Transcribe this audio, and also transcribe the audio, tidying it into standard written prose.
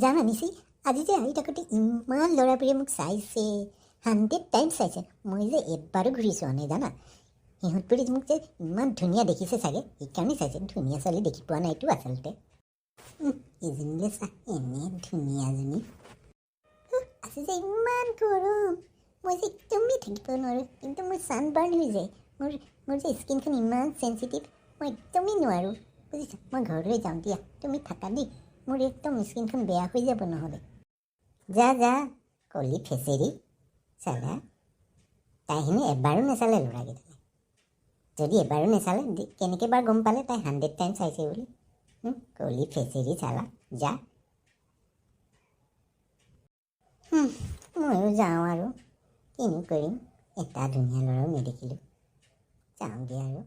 জানা নিছি আজি যে আহি থাকোঁতে ইমান ল'ৰাবোৰে মোক চাইছে 100 টাইমছ চাইছে মই যে এবাৰো ঘূৰি চোৱা নাই জানা সিহঁতবোৰে মোক যে ইমান ধুনীয়া দেখিছে চাগে সেইকাৰণে চাইছে ধুনীয়া ছোৱালী দেখি পোৱা নাইতো আচলতে এজনীলৈ চা এনে ধুনীয়াজনী আজি যে ইমান গৰম মই যে একদমেই থাকিব নোৱাৰোঁ কিন্তু মোৰ ছানবাৰ্ণ হৈ যায় মোৰ যে স্কিনখন ইমান চেঞ্চিটিভ মই একদমেই নোৱাৰোঁ বুজিছা মই ঘৰলৈ যাওঁ দিয়া তুমি থাকা দেই মোৰ একদম স্কিনখন বেয়া হৈ যাব নহ'লে যা যা কলি ফেচেৰি চালা তাই হেনো এবাৰো নেচালে ল'ৰাকেইটালে যদি এবাৰো নেচালে কেনেকৈ বাৰু গম পালে তাই 100 টাইম চাইছে বুলি কলি ফেচেৰি চালা যা ময়ো যাওঁ আৰু কিনো কৰিম এটা ধুনীয়া ল'ৰাও নেদেখিলোঁ যাওঁগৈ আৰু